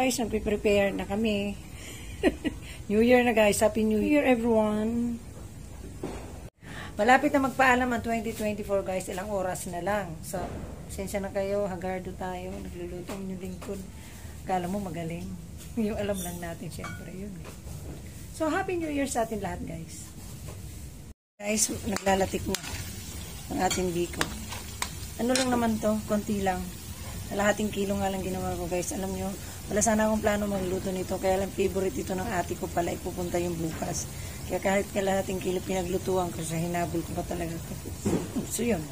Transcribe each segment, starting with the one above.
guys, nagpe-prepare na kami. New Year na guys. Happy New Year everyone. Malapit na magpaalam ang 2024 guys. Ilang oras na lang. So, pasensya na kayo. Hagardo tayo. Nagluluto yung lingkod. Kala mo magaling. Yung alam lang natin syempre. Yun eh. So, Happy New Year sa atin lahat guys. Guys, naglalatik na ang ating biko. Ano lang naman to? Konti lang. Kalahating kilo nga lang ginawa ko guys. Alam nyo, wala sana akong plano magluto nito. Kaya lang favorite ito ng ate ko pala. Ipupunta yung bukas. Kaya kahit kalahating kilo pinaglutuan ko sa hinabol ko pa talaga. So yun.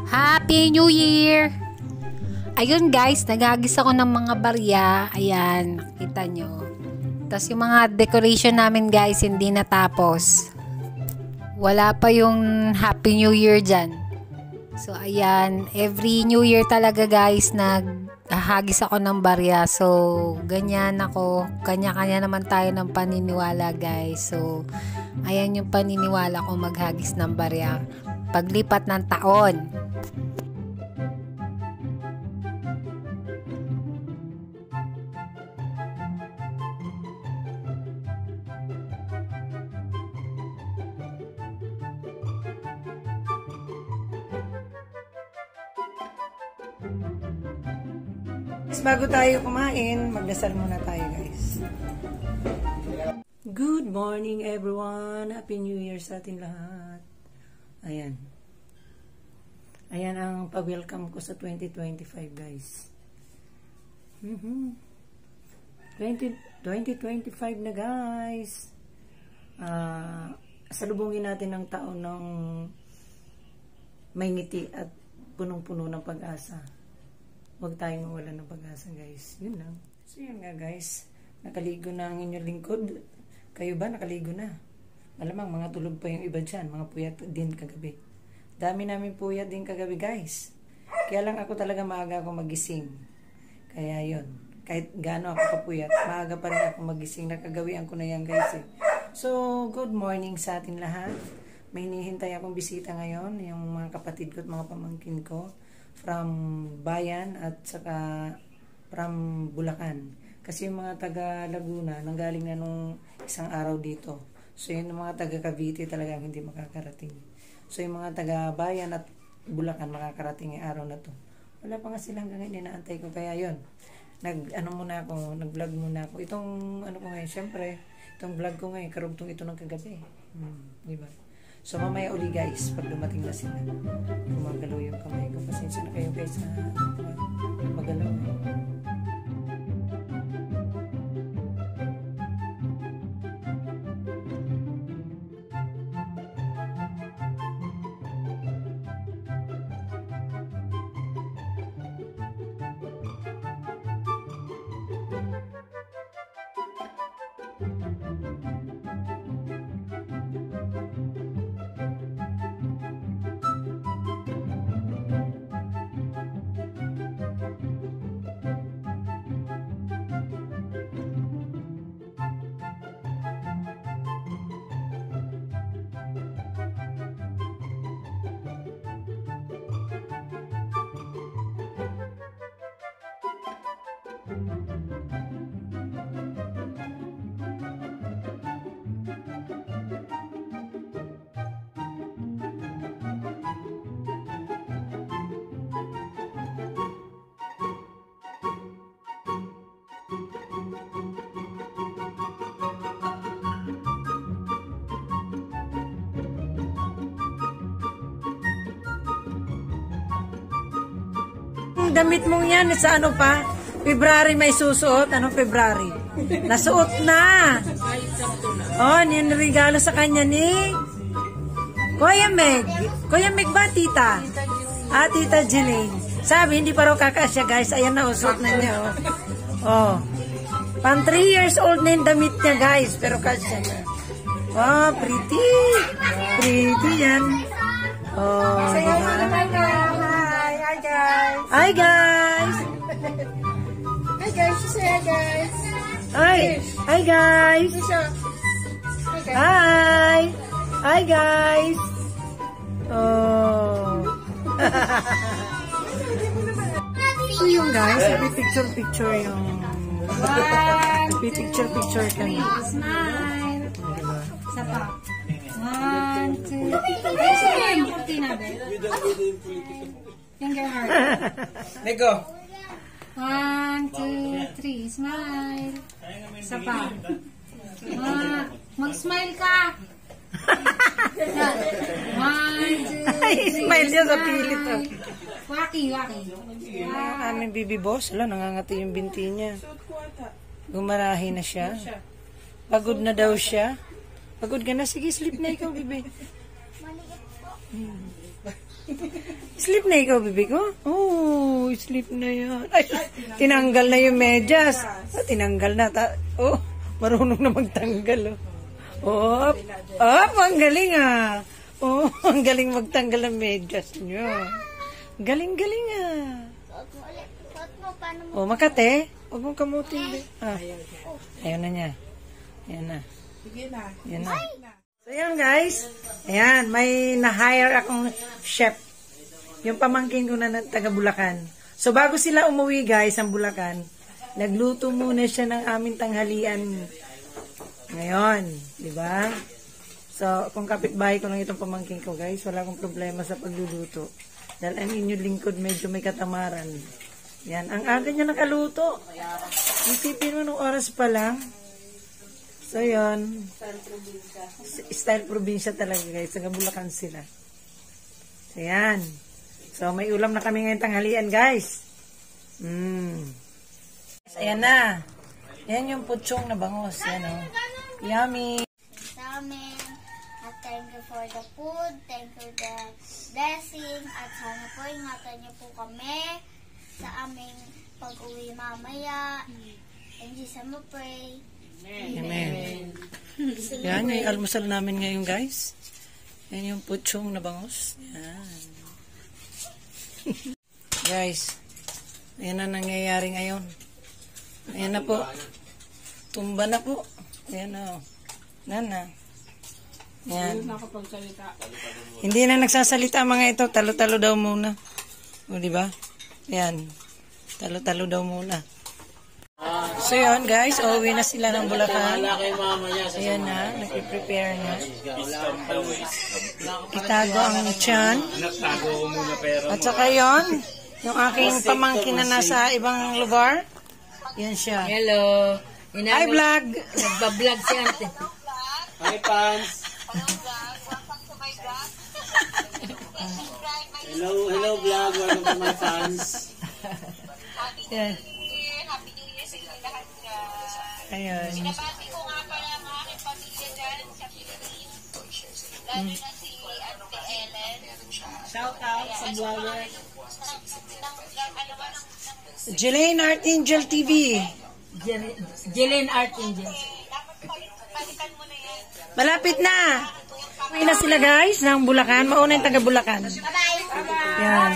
Happy New Year! Ayun guys, naghagis ako ng mga barya. Ayan, nakita nyo. Tapos yung mga decoration namin guys, hindi natapos. Wala pa yung Happy New Year dyan. So ayan, every New Year talaga guys, naghahagis ako ng barya. So, ganyan ako. Kanya-kanya naman tayo ng paniniwala guys. So, ayan yung paniniwala ko maghagis ng barya. Paglipat ng taon. Bago tayo kumain, magdasal muna tayo guys. Good morning everyone. Happy New Year sa atin lahat. Ayan. Ayan ang pa-welcome ko sa 2025 guys. 2025 na guys. Salubungin natin ang taon ng may ngiti at punong-puno ng pag-asa. Huwag tayong mawala ng pag-asa guys. Yun lang. So yun nga guys. Nakaligo na ang inyong lingkod. Kayo ba nakaligo na? Malamang mga tulog pa yung iba dyan. Mga puyat din kagabi. Dami namin puyat din kagabi guys. Kaya lang ako talaga maaga ako magising. Kaya yun. Kahit gaano ako kapuyat, maaga pa rin ako magising. Nakagawian ko na yan guys eh. So good morning sa atin lahat. May hinihintay akong bisita ngayon. Yung mga kapatid ko at mga pamangkin ko. From Bayan at saka from Bulacan. Kasi yung mga taga Laguna, nanggaling na nung isang araw dito. So yung mga taga Cavite talagang hindi makakarating. So yung mga taga Bayan at Bulacan makakarating yung araw na to. Wala pa nga sila hanggang ngayon, inaantay ko. Kaya yun, nag-vlog muna ako. Itong ano ko ngayon, syempre, itong vlog ko ngayon, karugtong ito ng kagabi. Diba? So, mamaya uli guys, pag dumating na sila, gumagalaw yung kamay ko. Pasensya na kayo guys na magalaw. Damit mong yan, sa ano pa? February may susuot. Anong February? Nasuot na. Oh, regalo sa kanya ni Kuya Meg. Kuya Meg ba, tita? Tita Jeline. Sabi, hindi pa raw kakasya, guys. Ayan na, usot na niya, oh. Oh. Pan 3 years old na yung damit niya, guys. Pero kasya na. Oh, pretty. Pretty yan. Oh, diba? Hi, guys. Hi, guys. Hi, guys. Say guys. Hi. Hi, guys. Hi. Hi, guys. Oh. So yung guys, picture yung picture kami. Smile. Isa pa. 1, 2, 3. Ay, yung kurtina, be. Finger heart. Nego. 1, 2, 3. Smile. Isa pa. Mag-smile ka. 1, 2, 3. Ay, smile niya sa pilit. Oh. Waki. Aming baby boss, nangangati yung binti niya. Gumarahi na siya. Pagod na daw siya. Pagod ka na? Sige, sleep na ikaw, bibi. Sleep na ikaw, bibi ko? Oh, sleep na yan. Ay, tinanggal na yung medyas. Tinanggal na. Marunong na magtanggal. Oh. Ang galing ah. Oh, ang galing magtanggal ng medyas niyo. Galing-galing ah. Oh, Makate. Huwag mong kamutin. Ayun na niya. Ayan na. Ayan na. So, yan guys. Ayan, may na-hire akong chef. Yung pamangkin ko na taga Bulacan. So, bago sila umuwi guys, ang Bulacan, nagluto muna siya ng aming tanghalian. Ngayon, di ba? So, kung kapitbahay ko lang itong pamangkin ko guys, wala akong problema sa pagluluto. Dahil ang inyong lingkod medyo may katamaran. Yan, ang aga niya nakaluto. Isipin mo nung oras pa lang. So, yun. Style probinsya talaga guys. Taga Bulacan sila. So, yan. So, may ulam na kami ngayon tanghalian guys. Ayan na. Yan yung putsong na bangos. Yan o. Yummy. Sa amin. At thank you for the food. Thank you the blessing. At sana po ingatan niyo po kami sa aming pag-uwi mamaya. In Jesus mo pray. Amen. Yan yung almusal namin ngayon guys. Yan yung putsong na bangos. Yan. Guys. Ayan na nangyayari ngayon. Ayan na po. Tumba na po. Ayan na. Ayan na. Ayan. Hindi na nagsasalita mga ito. Talo-talo daw muna. O diba? Ayan. Talo-talo daw muna. So yun guys. Uuwi na sila ng Bulacan. Ayan na. Nag-prepare na. Itago ang tiyan. At saka yun. Yung aking pamangkin na nasa ibang lugar. Yan siya. Hello. Hi vlog. Nagbablog si Ante. Hi, Pans. Hello, vlog. Welcome to my fans. Yan. Ayun. Binabati ko nga pala ang aking pamilya dyan sa Philippines. Lalo na si Ate Ellen. Shout out sa vlogger. Jelaine Art Angel TV. Jillian Art Angel. Malapit na. Uwi na sila guys ng Bulacan. Mauna yung taga Bulacan. Yan.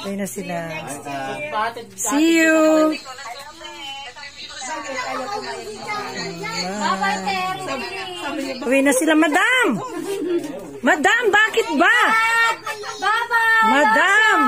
Uwi na sila. See you. Bye. Uwi na sila, madam. Madam, bakit ba? Madam.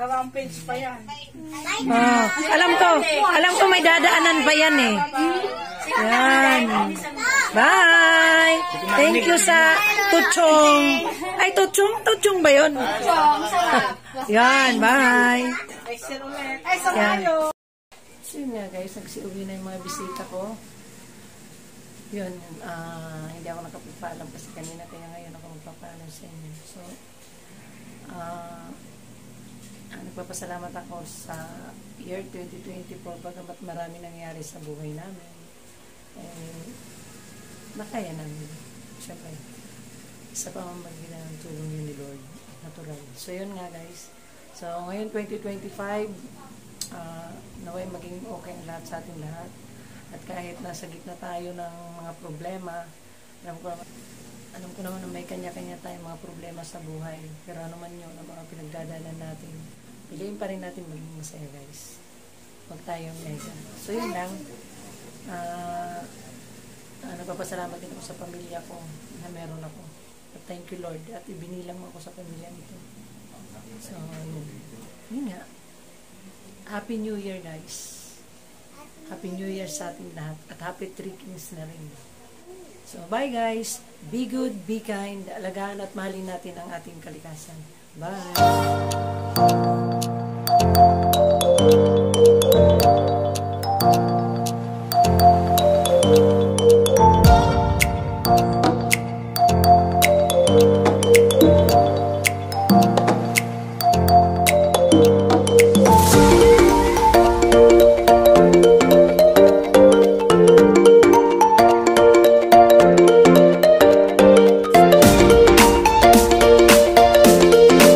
Rampage pa yan. Alam ko may dadaanan pa yan eh. Yan. Bye. Thank you sa tutsong. Ay, tutsong ba yun? Yan, bye. Yan. So yun nga guys, nagsiuwi na yung mga bisita ko. Yun, hindi ako nakapagpaalam kasi kanina, kaya ngayon ako magpapaalam sa inyo. So, nagpapasalamat ako sa year 2024 bagamat marami nangyari sa buhay namin. Nakaya namin. Siyempre, sa pamamagitan ng tulong yun ni Lord. Natural. So, yun nga guys. So, ngayon 2025, naway maging okay ang lahat sa ating lahat. At kahit nasa gitna tayo ng mga problema, alam ko naman na may kanya-kanya tayong mga problema sa buhay. Pero ano man yun, ang mga pinagdadaanan natin, piliin pa rin natin maging masaya guys. Huwag tayong mega. So, yun lang. Nagpapasalamat din ako sa pamilya ko na meron ako. At thank you Lord. At ibinilang mo ako sa pamilya nito. So, yun nga. Happy New Year, guys. Happy New Year sa ating lahat. At Happy Three Kings na rin. So, bye guys. Be good, be kind. Alagaan at mahalin natin ang ating kalikasan. Bye!